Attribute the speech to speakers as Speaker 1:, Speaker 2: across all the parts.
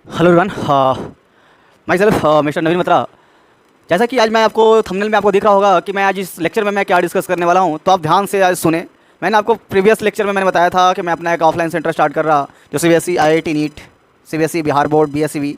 Speaker 1: Hello everyone, my self mister Naveen Matra. जैसा कि आज मैं आपको थंबनेल में आपको दिख रहा होगा कि मैं आज इस लेक्चर में मैं क्या डिस्कस करने वाला हूं, तो आप ध्यान से आज सुने। मैंने आपको प्रीवियस लेक्चर में मैंने बताया था कि मैं अपना एक ऑफलाइन सेंटर स्टार्ट कर रहा, जो CBSE, IIT NEET, CBSE Bihar board, BSEB,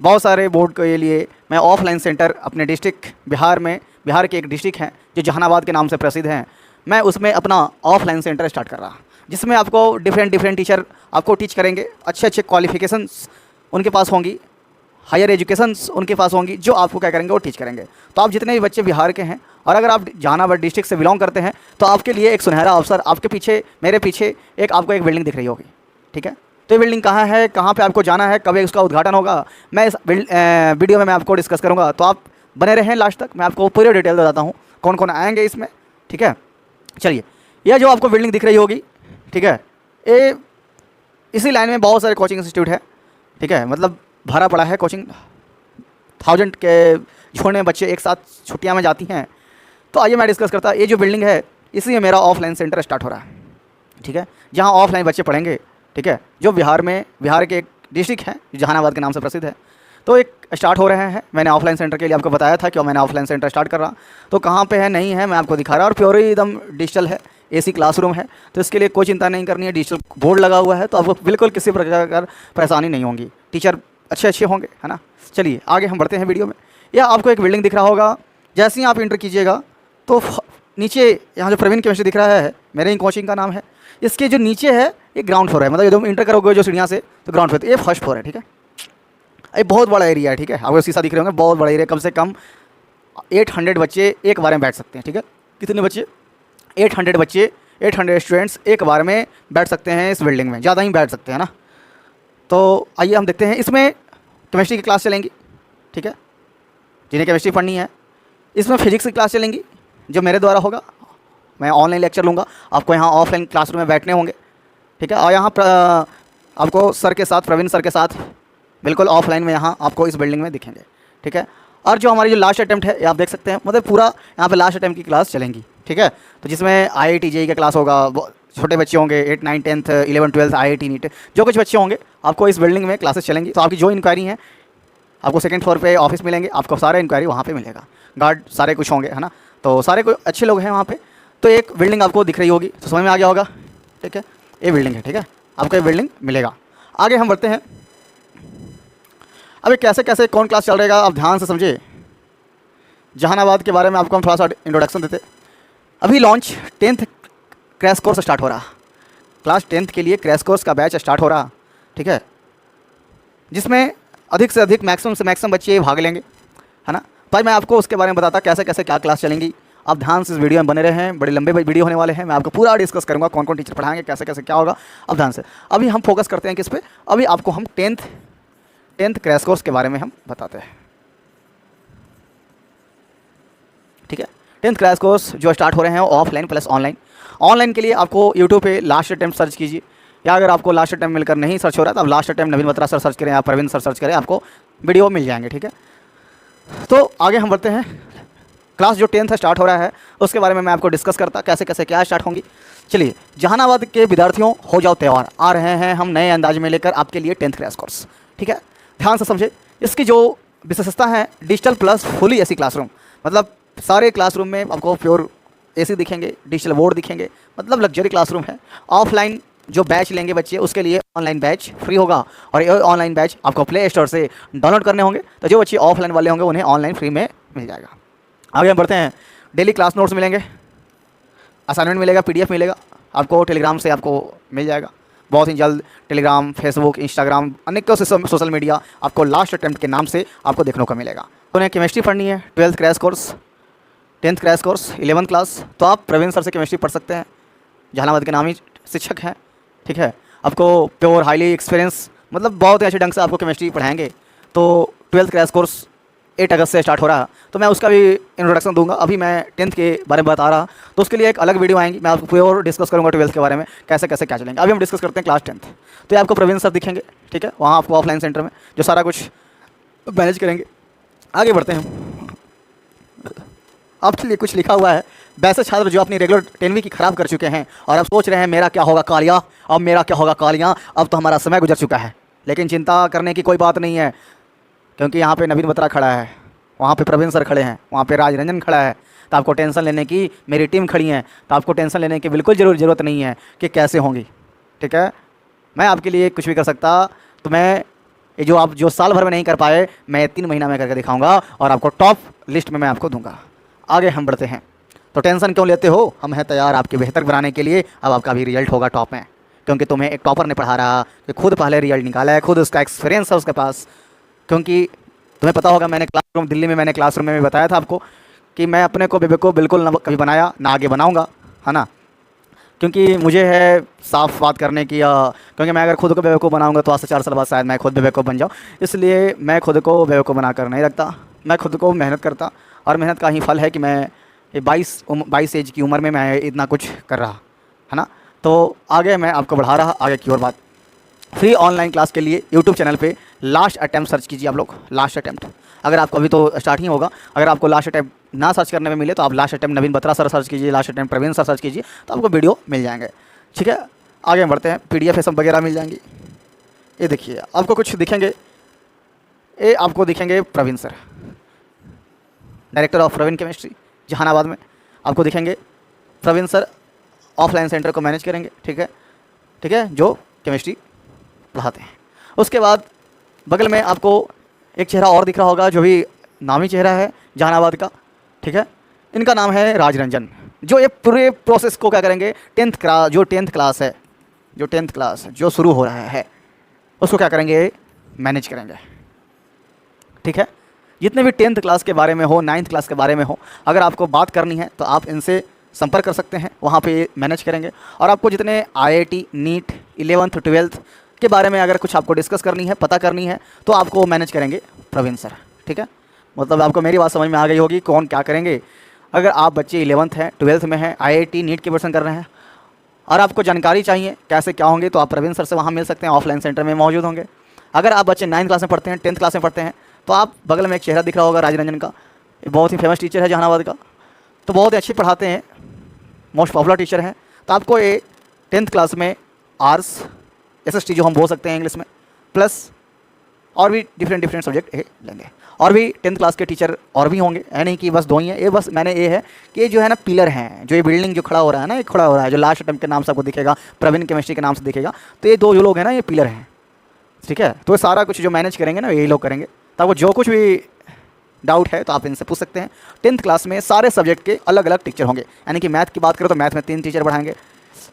Speaker 1: बहुत सारे बोर्ड के लिए मैं ऑफलाइन सेंटर अपने डिस्ट्रिक्ट बिहार में, बिहार के एक डिस्ट्रिक्ट है जो जहानाबाद के नाम से प्रसिद्ध है, मैं उसमें अपना ऑफलाइन सेंटर स्टार्ट कर रहा, जिसमें आपको डिफरेंट टीचर आपको टीच करेंगे। अच्छे क्वालिफिकेशंस उनके पास होंगी, हायर एजुकेशंस उनके पास होंगी, जो आपको क्या करेंगे वो टीच करेंगे। तो आप जितने भी बच्चे बिहार के हैं और अगर आप जहानाबाद डिस्ट्रिक्ट से बिलोंग करते हैं तो आपके लिए एक सुनहरा अवसर, आपके पीछे, मेरे पीछे आपको एक बिल्डिंग दिख रही होगी, ठीक है। तो ये बिल्डिंग कहाँ है, कहाँ पे आपको जाना है, कब उसका उद्घाटन होगा, मैं इस वीडियो में मैं आपको डिस्कस करूँगा। तो आप बने रहें लास्ट तक, मैं आपको पूरी डिटेल बताता हूँ कौन कौन आएंगे इसमें, ठीक है। चलिए, यह जो आपको बिल्डिंग दिख रही होगी, ठीक है, ये इसी लाइन में बहुत सारे कोचिंग इंस्टीट्यूट है, ठीक है। मतलब भरा पड़ा है कोचिंग, 1000 के छोड़ने बच्चे एक साथ छुट्टियां में जाती हैं। तो आइए मैं डिस्कस करता, ये जो बिल्डिंग है इसी में मेरा ऑफलाइन सेंटर स्टार्ट हो रहा है, ठीक है, जहां ऑफलाइन बच्चे पढ़ेंगे, ठीक है, जो बिहार के एक डिस्ट्रिक्ट है जहानाबाद के नाम से प्रसिद्ध है। तो एक स्टार्ट हो रहे हैं। मैंने ऑफलाइन सेंटर के लिए आपको बताया था कि मैंने ऑफलाइन सेंटर स्टार्ट कर रहा, तो कहाँ पे है नहीं है मैं आपको दिखा रहा, और प्योर एकदम डिजिटल है, AC क्लासरूम है। तो इसके लिए कोई चिंता नहीं करनी है, डिजिटल बोर्ड लगा हुआ है, तो आपको बिल्कुल किसी प्रकार परेशानी नहीं होगी, टीचर अच्छे होंगे, है ना। चलिए आगे हम बढ़ते हैं वीडियो में। यह आपको एक बिल्डिंग दिख रहा होगा, जैसे ही आप इंटर कीजिएगा तो नीचे यहाँ जो प्रवीण केमिस्ट्री दिख रहा है, मेरे ही कोचिंग का नाम है, इसके जो नीचे है ये ग्राउंड फ्लोर है। मतलब जब इंटर करोगे जो सीढ़ियाँ से, तो ग्राउंड फ्लोर, ये फर्स्ट फ्लोर है, ठीक है। ये बहुत बड़ा एरिया है, ठीक है, आपको शीशा दिख रहे होंगे, बहुत बड़ा एरिया, कम से कम 800 बच्चे एक बार में बैठ सकते हैं, ठीक है। कितने बच्चे? 800 बच्चे, 800 स्टूडेंट्स एक बार में बैठ सकते हैं इस बिल्डिंग में, ज़्यादा ही बैठ सकते हैं ना। तो आइए हम देखते हैं, इसमें केमिस्ट्री की क्लास चलेंगी, ठीक है, जिन्हें केमिस्ट्री पढ़नी है। इसमें फिजिक्स की क्लास चलेंगी जो मेरे द्वारा होगा, मैं ऑनलाइन लेक्चर लूँगा, आपको यहाँ ऑफलाइन क्लासरूम में बैठने होंगे, ठीक है। और यहाँ आपको सर के साथ, प्रवीण सर के साथ बिल्कुल ऑफलाइन में यहाँ आपको इस बिल्डिंग में दिखेंगे, ठीक है। और जो हमारी जो लास्ट अटैम्प्ट है, ये आप देख सकते हैं, मतलब पूरा यहाँ पे लास्ट अटैम्प्ट की क्लास चलेंगी, ठीक है। तो जिसमें IIT JEE का क्लास होगा, छोटे बच्चे होंगे, 8, 9, 10th, 11, 12th, IIT नीट, जो कुछ बच्चे होंगे आपको इस बिल्डिंग में क्लासेस चलेंगी। तो आपकी जो इंक्वायरी है, आपको सेकंड फ्लोर पे ऑफिस मिलेंगे, आपको सारे इंक्वायरी वहाँ पे मिलेगा, गार्ड सारे कुछ होंगे, है ना। तो सारे कोई अच्छे लोग हैं वहाँ पे। तो एक बिल्डिंग आपको दिख रही होगी, तो समझ में आ गया होगा, ठीक है, ये बिल्डिंग है, ठीक है, आपको ये बिल्डिंग मिलेगा। आगे हम बढ़ते हैं। अभी कैसे कैसे कौन क्लास चल रहेगा आप ध्यान से समझिए। जहानाबाद के बारे में आपको हम थोड़ा सा इंट्रोडक्शन देते। अभी launch 10th crash course start हो रहा, क्लास 10th के लिए क्रैश कोर्स का बैच स्टार्ट हो रहा, ठीक है, जिसमें अधिक से अधिक मैक्सिमम से मैक्सिमम बच्चे भाग लेंगे, है ना। भाई मैं आपको उसके बारे में बताता कैसे कैसे क्या क्लास चलेंगी। आप ध्यान से इस वीडियो में बने रहे हैं, बड़े लंबे वीडियो होने वाले हैं, मैं आपको पूरा डिस्कस करूँगा कौन कौन टीचर पढ़ाएंगे, कैसे कैसे क्या होगा। अब ध्यान से, अभी हम फोकस करते हैं किस पे, अभी आपको हम 10th क्रैश कोर्स के बारे में हम बताते हैं, ठीक है। 10th क्रैश कोर्स जो स्टार्ट हो रहे हैं ऑफलाइन प्लस ऑनलाइन। ऑनलाइन के लिए आपको यूट्यूब पे लास्ट अटैम्प्ट सर्च कीजिए, या अगर आपको लास्ट अटैम्प्ट मिलकर नहीं सर्च हो रहा है तो आप लास्ट अटैम्प्ट नवीन मत्रा सर सर्च करें या प्रवीण सर सर्च करें, आपको वीडियो मिल जाएंगे, ठीक है। तो आगे हम बढ़ते हैं। क्लास जो 10th स्टार्ट हो रहा है उसके बारे में मैं आपको डिस्कस करता कैसे कैसे क्या स्टार्ट होंगी। चलिए, जहानाबाद के विद्यार्थियों हो जाओ तैयार, आ रहे हैं हम नए अंदाज में लेकर आपके लिए 10th क्रैश कोर्स, ठीक है। ध्यान से समझे, इसकी जो विशेषता है, digital plus fully AC classroom, मतलब सारे क्लासरूम में आपको प्योर AC दिखेंगे, डिजिटल बोर्ड दिखेंगे, मतलब लग्जरी क्लासरूम है। ऑफलाइन जो बैच लेंगे बच्चे उसके लिए ऑनलाइन बैच फ्री होगा, और ये ऑनलाइन बैच आपको प्ले स्टोर से डाउनलोड करने होंगे। तो जो बच्चे ऑफलाइन वाले होंगे उन्हें ऑनलाइन फ्री में मिल जाएगा। आगे हम बढ़ते हैं। डेली क्लास नोट्स मिलेंगे, असाइनमेंट मिलेगा, PDF मिलेगा, आपको टेलीग्राम से आपको मिल जाएगा बहुत ही जल्द। टेलीग्राम, फेसबुक, इंस्टाग्राम, अनेकों सोशल मीडिया आपको लास्ट अटैम्प्ट के नाम से आपको देखने को मिलेगा। तो उन्हें केमिस्ट्री पढ़नी है, 12th crash course, 10th crash course, 11th class, तो आप प्रवीण सर से केमिस्ट्री पढ़ सकते हैं, जहानाबाद के नामी शिक्षक हैं, ठीक है। आपको प्योर हाईली एक्सपीरियंस, मतलब बहुत ही अच्छे ढंग से आपको केमिस्ट्री पढ़ाएंगे। तो 12th क्रैश कोर्स 8 अगस्त से स्टार्ट हो रहा, तो मैं उसका भी इंट्रोडक्शन दूंगा। अभी मैं 10th के बारे में बता रहा, तो उसके लिए एक अलग वीडियो आएंगी, मैं आपको प्योर डिस्कस करूंगा 12th के बारे में कैसे कैसे क्या चलेंगे। अभी हम डिस्कस करते हैं क्लास 10th। तो ये आपको प्रवीण सर दिखेंगे, ठीक है, वहाँ आपको ऑफलाइन सेंटर में जो सारा कुछ मैनेज करेंगे। आगे बढ़ते हैं। आपके लिए कुछ लिखा हुआ है, वैसे छात्र जो अपनी रेगुलर 10वीं की खराब कर चुके हैं और अब सोच रहे हैं मेरा क्या होगा कालिया, अब मेरा क्या होगा कालिया, अब तो हमारा समय गुजर चुका है, लेकिन चिंता करने की कोई बात नहीं है, क्योंकि यहाँ पे नवीन बत्रा खड़ा है, वहाँ पे प्रवीण सर खड़े हैं, वहाँ पे राज रंजन खड़ा है। तो आपको टेंशन लेने की, मेरी टीम खड़ी है, तो आपको टेंशन लेने की बिल्कुल ज़रूरत नहीं है कि कैसे होंगी। ठीक है, मैं आपके लिए कुछ भी कर सकता। तो मैं ये जो आप जो साल भर में नहीं कर पाए, मैं 3 महीना में करके दिखाऊंगा और आपको टॉप लिस्ट में मैं आपको दूंगा। आगे हम बढ़ते हैं। तो टेंशन क्यों लेते हो, हम हैं तैयार आपके बेहतर बनाने के लिए। अब आपका भी रिजल्ट होगा टॉप में, क्योंकि तुम्हें एक टॉपर ने पढ़ा रहा कि खुद पहले रिजल्ट निकाला है, खुद उसका एक्सपीरियंस है उसके पास। क्योंकि तुम्हें पता होगा, मैंने क्लासरूम दिल्ली में, मैंने क्लासरूम में भी बताया था आपको कि मैं अपने को बेवकूफ़ बिल्कुल ना कभी बनाया, ना आगे बनाऊंगा, है ना। क्योंकि मुझे है साफ बात करने की, क्योंकि मैं अगर खुद को बेवकूफ़ बनाऊंगा तो आज से 4 साल बाद शायद मैं खुद बेवकूफ़ बन जाऊँ। इसलिए मैं खुद को बेवकूफ़ बनाकर नहीं रखता, मैं खुद को मेहनत करता, और मेहनत का ही फल है कि मैं ये 22 एज की उम्र में मैं इतना कुछ कर रहा, है ना। तो आगे मैं आपको बढ़ा रहा आगे की ओर बात। फ्री ऑनलाइन क्लास के लिए यूट्यूब चैनल पे लास्ट अटैम्प्ट सर्च कीजिए आप लोग, लास्ट अटैम्प्ट। अगर आपको अभी तो स्टार्ट ही होगा, अगर आपको लास्ट अटैम्प्ट ना सर्च करने में मिले तो आप last attempt Naveen Batra sir search कीजिए, last attempt Praveen sir search कीजिए, तो आपको वीडियो मिल जाएंगे। ठीक है, आगे बढ़ते हैं। PDF सब वगैरह मिल जाएंगी। ये देखिए, आपको कुछ दिखेंगे, ये आपको दिखेंगे Praveen sir, director of Praveen chemistry Jehanabad में। आपको दिखेंगे प्रवीण सर ऑफलाइन सेंटर को मैनेज करेंगे। ठीक है, ठीक है, जो केमिस्ट्री पढ़ाते हैं। उसके बाद बगल में आपको एक चेहरा और दिख रहा होगा, जो भी नामी चेहरा है जहानाबाद का। ठीक है, इनका नाम है राज रंजन, जो ये पूरे प्रोसेस को क्या करेंगे, 10th क्लास है, जो 10th क्लास जो शुरू हो रहा है उसको क्या करेंगे, मैनेज करेंगे। ठीक है, जितने भी 10th क्लास के बारे में हो, 9th क्लास के बारे में हो, अगर आपको बात करनी है तो आप इनसे संपर्क कर सकते हैं, वहाँ पे मैनेज करेंगे। और आपको जितने IIT नीट 11th 12th के बारे में अगर कुछ आपको डिस्कस करनी है, पता करनी है, तो आपको मैनेज करेंगे प्रवीण सर। ठीक है, मतलब आपको मेरी बात समझ में आ गई होगी कौन क्या करेंगे। अगर आप बच्चे 11th हैं, 12th में हैं, IIT नीट की प्रिपरेशन कर रहे हैं और आपको जानकारी चाहिए कैसे क्या होंगे, तो आप प्रवीण सर से वहाँ मिल सकते हैं, ऑफलाइन सेंटर में मौजूद होंगे। अगर आप बच्चे 9th क्लास में पढ़ते हैं, 10th क्लास में पढ़ते हैं, तो आप बगल में एक चेहरा दिख रहा होगा राज रंजन का, बहुत ही फेमस टीचर है जहानाबाद का, तो बहुत ही अच्छे पढ़ाते हैं, मोस्ट पॉपुलर टीचर हैं। तो आपको ये 10th क्लास में आर्ट्स SST जो हम बोल सकते हैं इंग्लिश में, प्लस और भी डिफरेंट सब्जेक्ट ये लेंगे। और भी 10th क्लास के टीचर और भी होंगे, है नहीं कि बस 2 ही हैं। ये बस मैंने ये है कि ये जो है ना पिलर हैं, जो ये बिल्डिंग जो खड़ा हो रहा है ना, ये खड़ा हो रहा है, जो लास्ट अटेम्प्ट के नाम से आपको दिखेगा, प्रवीण केमिस्ट्री के नाम से दिखेगा, तो ये 2 जो लोग हैं ना, ये पिलर हैं। ठीक है, तो ये सारा कुछ जो मैनेज करेंगे ना, यही लोग करेंगे। तो आपको जो कुछ भी डाउट है तो आप इनसे पूछ सकते हैं। 10th क्लास में सारे सब्जेक्ट के अलग अलग टीचर होंगे, यानी कि मैथ की बात करें तो मैथ में 3 टीचर पढ़ाएंगे,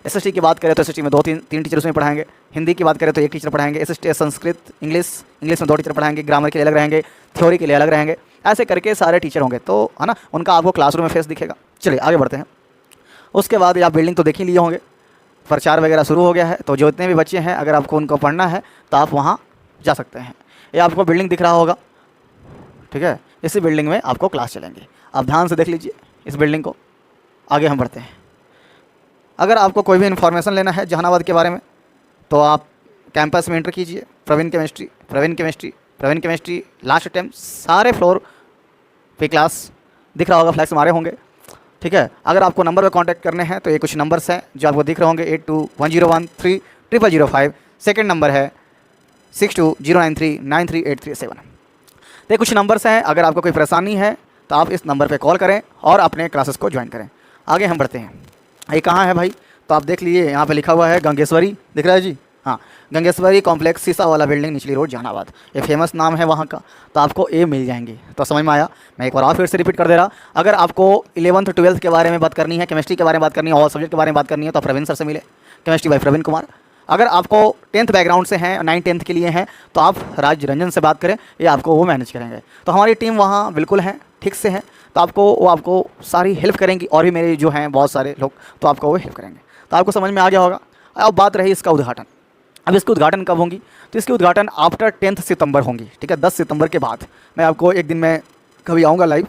Speaker 1: SST की बात करें तो SST में 2-3 टीचर उसमें पढ़ाएंगे, हिंदी की बात करें तो 1 टीचर पढ़ाएंगे, SST संस्कृत इंग्लिश में 2 टीचर पढ़ाएंगे, ग्रामर के लिए अलग रहेंगे, थ्योरी के लिए अलग रहेंगे, ऐसे करके सारे टीचर होंगे। तो है ना, उनका आपको क्लासरूम में फेस दिखेगा। चलिए आगे बढ़ते हैं। उसके बाद आप बिल्डिंग तो देख ही लिए होंगे, प्रचार वगैरह शुरू हो गया है, तो जो जितने भी बच्चे हैं अगर आपको उनको पढ़ना है तो आप वहाँ जा सकते हैं। ये आपको बिल्डिंग दिख रहा होगा, ठीक है, इसी बिल्डिंग में आपको क्लास चलेंगे। आप ध्यान से देख लीजिए इस बिल्डिंग को। आगे हम बढ़ते हैं। अगर आपको कोई भी इन्फॉर्मेशन लेना है जहानाबाद के बारे में तो आप कैंपस में एंटर कीजिए, प्रवीण केमिस्ट्री लास्ट अटेम्प्ट, सारे फ्लोर पे क्लास दिख रहा होगा, फ्लैक्स मारे होंगे। ठीक है, अगर आपको नंबर पे कांटेक्ट करने हैं तो ये कुछ नंबर्स हैं जो आपको दिख रहे होंगे, 8210130005। सेकंड नंबर है 6209393837। तो ये कुछ नंबर्स हैं, अगर आपको कोई परेशानी है तो आप इस नंबर पे कॉल करें और अपने क्लासेस को ज्वाइन करें। आगे हम बढ़ते हैं। ये कहाँ है भाई, तो आप देख लीजिए, यहाँ पे लिखा हुआ है गंगेश्वरी, दिख रहा है जी, हाँ, गंगेश्वरी कॉम्प्लेक्स, शीशा वाला बिल्डिंग, निचली रोड जहानाबाद। ये फेमस नाम है वहाँ का, तो आपको ये मिल जाएंगे। तो समझ में आया, मैं एक बार और फिर से रिपीट कर दे रहा। अगर आपको 11th 12th के बारे में बात करनी है, केमिस्ट्री के बारे में बात करनी है, और सब्जेक्ट के बारे में बात करनी है, तो प्रवीण सर से मिले, केमिस्ट्री बाई प्रवीण कुमार। अगर आपको 10th बैकग्राउंड से हैं, 9th-10th के लिए हैं, तो आप राज रंजन से बात करें, ये आपको वो मैनेज करेंगे। तो हमारी टीम वहाँ बिल्कुल है, ठीक से है, तो वो आपको सारी हेल्प करेंगी। और भी मेरे जो हैं बहुत सारे लोग, तो आपको वो हेल्प करेंगे। तो आपको समझ में आ गया होगा। अब बात रही इसका उद्घाटन। अब इसकी उद्घाटन कब होंगी, तो इसकी उद्घाटन आफ्टर 10th सितंबर होंगी। ठीक है, 10 सितंबर के बाद मैं आपको एक दिन में कभी आऊँगा लाइव,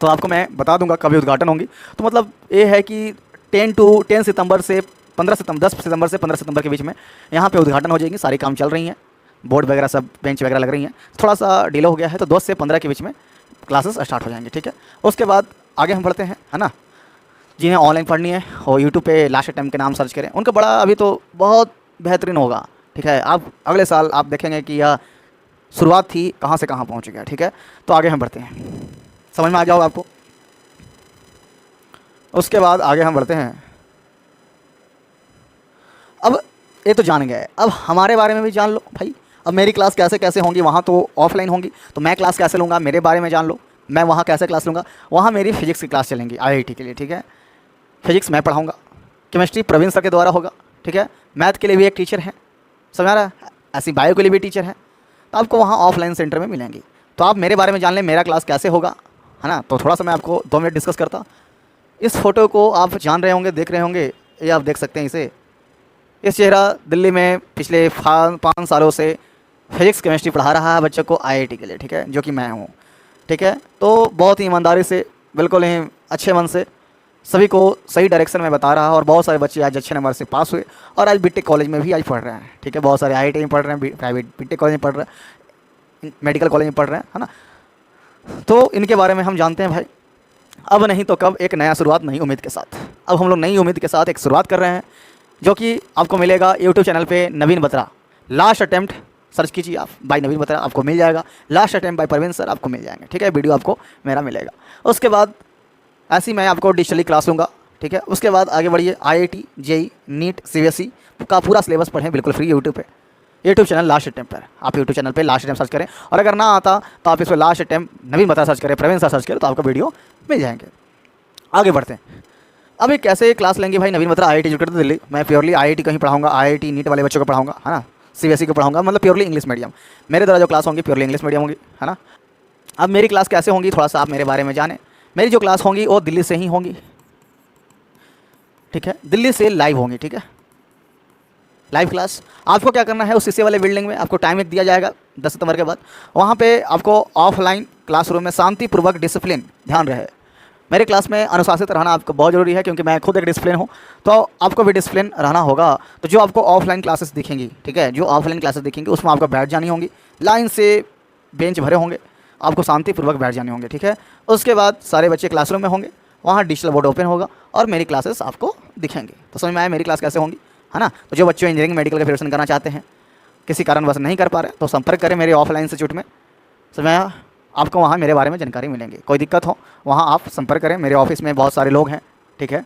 Speaker 1: तो आपको मैं बता दूंगा कभी उद्घाटन होंगी। तो मतलब ये है कि 10 सितंबर से 15 सितंबर 10 सितंबर से 15 सितंबर के बीच में यहाँ पे उद्घाटन हो जाएगी। सारी काम चल रही हैं, बोर्ड वगैरह सब, बेंच वगैरह लग रही हैं। थोड़ा सा डिले हो गया है, तो 10 से 15 के बीच में क्लासेस स्टार्ट हो जाएंगे। ठीक है, उसके बाद आगे हम बढ़ते हैं, है ना। जिन्हें ऑनलाइन पढ़नी है वो यूट्यूब पे लास्ट अटेम्प्ट के नाम सर्च करें, उनका बड़ा अभी तो बहुत बेहतरीन होगा। ठीक है। आप अगले साल आप देखेंगे कि यह शुरुआत थी कहाँ से कहाँ पहुँच गया, ठीक है। तो आगे हम बढ़ते हैं, समझ में आ गया होगा आपको। उसके बाद आगे हम बढ़ते हैं। अब ये तो जान गए, अब हमारे बारे में भी जान लो भाई। अब मेरी क्लास कैसे कैसे होंगी, वहाँ तो ऑफलाइन होंगी, तो मैं क्लास कैसे लूँगा, मेरे बारे में जान लो। मैं वहाँ कैसे क्लास लूँगा, वहाँ मेरी फिजिक्स की क्लास चलेंगी आईआईटी के लिए, ठीक है। फिजिक्स मैं पढ़ाऊँगा, केमिस्ट्री प्रवीण सर के द्वारा होगा, ठीक है। मैथ के लिए भी एक टीचर है, समझ आ रहा है, ऐसी बायो के लिए भी टीचर है। तो आपको वहाँ ऑफलाइन सेंटर में मिलेंगी। तो आप मेरे बारे में जान लें, मेरा क्लास कैसे होगा, है ना। तो थोड़ा सा मैं आपको 2 मिनट डिस्कस करता। इस फ़ोटो को आप जान रहे होंगे, देख रहे होंगे, ये आप देख सकते हैं इसे। इस चेहरा दिल्ली में पिछले 5 सालों से फिजिक्स केमिस्ट्री पढ़ा रहा है बच्चों को आईआईटी के लिए, ठीक है, जो कि मैं हूँ, ठीक है। तो बहुत ही ईमानदारी से, बिल्कुल ही अच्छे मन से सभी को सही डायरेक्शन में बता रहा है। और बहुत सारे बच्चे आज अच्छे नंबर से पास हुए और आज बीटेक कॉलेज में भी आज पढ़ रहे हैं, ठीक है। बहुत सारे आईआईटी में पढ़ रहे हैं, प्राइवेट बीटेक कॉलेज में पढ़ रहे हैं, मेडिकल कॉलेज में पढ़ रहे हैं, है ना। तो इनके बारे में हम जानते हैं भाई। अब नहीं तो कब एक नया शुरुआत नई उम्मीद के साथ। अब हम लोग नई उम्मीद के साथ एक शुरुआत कर रहे हैं, जो कि आपको मिलेगा यूट्यूब चैनल पे Naveen Batra. Last attempt search कीजिए आप, बाय नवीन बत्रा, आपको मिल जाएगा। Last attempt by Praveen sir आपको मिल जाएंगे, ठीक है। वीडियो आपको मेरा मिलेगा। उसके बाद ऐसी मैं आपको डिजिटली क्लास लूँगा, ठीक है। उसके बाद आगे बढ़िए, आईआईटी, जेई, नीट, सीबीएसई का पूरा सिलेबस पढ़ें बिल्कुल फ्री यूट्यूब पे। यूट्यूब चैनल लास्ट अटेम्प्ट पर, आप यूट्यूब चैनल पे लास्ट अटेम्प्ट सर्च करें, और अगर ना आता तो आप इस पर लास्ट अटेम्प्ट नवीन बत्रा सर्च करें, प्रवीण सर सर्च करें, तो आपको वीडियो मिल जाएंगे। आगे बढ़ते हैं। अब एक कैसे क्लास लेंगे भाई नवीन बत्रा आईआईटी एजुकेटर दिल्ली। मैं प्योरली आईआईटी कहीं पढ़ाऊंगा, आईआईटी नीट वाले बच्चों को पढ़ाऊंगा, है ना। सीबीएसई को पढ़ाऊंगा, मतलब प्योरली इंग्लिश मीडियम। मेरे द्वारा जो क्लास होंगी प्योरली इंग्लिश मीडियम होंगी, है ना। अब मेरी क्लास कैसे होंगी, थोड़ा सा आप मेरे बारे में जानें। मेरी जो क्लास होंगी वो दिल्ली से ही होंगी, ठीक है। दिल्ली से लाइव होंगी, ठीक है। लाइव क्लास आपको क्या करना है, उस शीशे वाले बिल्डिंग में आपको टाइम एक दिया जाएगा 10 सितंबर के बाद। वहाँ पे आपको ऑफलाइन क्लासरूम में शांतिपूर्वक डिसिप्लिन, ध्यान रहे मेरे क्लास में अनुशासित रहना आपको बहुत ज़रूरी है, क्योंकि मैं खुद एक डिसिप्लिन हूँ, तो आपको भी डिसिप्लिन रहना होगा। तो जो आपको ऑफलाइन क्लासेस दिखेंगी, ठीक है, जो ऑफलाइन क्लासेस दिखेंगी उसमें आपको बैठ जानी होंगी, लाइन से बेंच भरे होंगे, आपको शांतिपूर्वक बैठ जाने होंगे, ठीक है। उसके बाद सारे बच्चे क्लासरूम में होंगे, वहाँ डिजिटल बोर्ड ओपन होगा और मेरी क्लासेस आपको दिखेंगे। तो समझ में आया मेरी क्लास कैसे होंगी, है ना। तो जो बच्चे इंजीनियरिंग मेडिकल का प्रिपरेशन करना चाहते हैं, किसी कारणवश नहीं कर पा रहे, तो संपर्क करें मेरे ऑफलाइन इंस्टीट्यूट में। समझ में आया, आपको वहाँ मेरे बारे में जानकारी मिलेंगी। कोई दिक्कत हो वहाँ आप संपर्क करें, मेरे ऑफिस में बहुत सारे लोग हैं, ठीक है।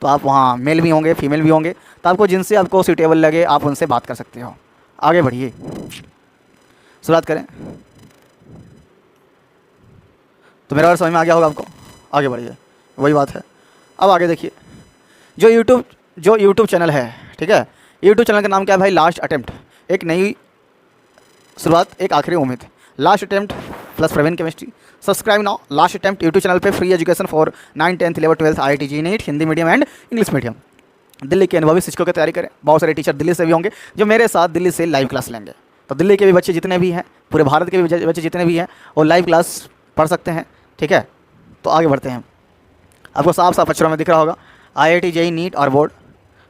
Speaker 1: तो आप वहाँ मेल भी होंगे, फीमेल भी होंगे, तो आपको जिनसे आपको सूटेबल लगे आप उनसे बात कर सकते हो। आगे बढ़िए, शुरुआत करें। तो मेरा और समझ में आ गया होगा आपको, आगे बढ़िए, वही बात है। अब आगे देखिए, जो यूट्यूब चैनल है, ठीक है, यूट्यूब चैनल का नाम क्या है भाई, लास्ट अटेम्प्ट। एक नई शुरुआत, एक आखिरी उम्मीद, last attempt plus Praveen chemistry. Subscribe now, last attempt YouTube channel पे free education for 9th 10th 11th 12th IIT JEE NEET Hindi medium and English medium. Delhi के अनुभवी शिक्षकों की तैयारी करें, बहुत सारे टीचर दिल्ली से भी होंगे जो मेरे साथ दिल्ली से लाइव क्लास लेंगे। तो दिल्ली के भी बच्चे जितने भी हैं, पूरे भारत के भी बच्चे जितने भी हैं, वो लाइव क्लास पढ़ सकते हैं, ठीक है। तो आगे बढ़ते हैं। आपको साफ साफ अक्षरों में दिख रहा होगा, आईआईटी जेई नीट और board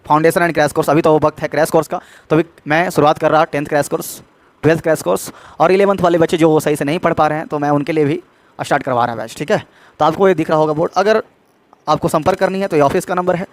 Speaker 1: foundation and crash course. अभी तो वो वक्त है क्रैश कोर्स का, तो अभी मैं शुरुआत कर रहा 10th crash course, 12th crash course, और 11th वाले बच्चे जो सही से नहीं पढ़ पा रहे हैं, तो मैं उनके लिए भी स्टार्ट करवा रहा है बैच, ठीक है। तो आपको ये दिख रहा होगा बोर्ड। अगर आपको संपर्क करनी है तो ये ऑफिस का नंबर है,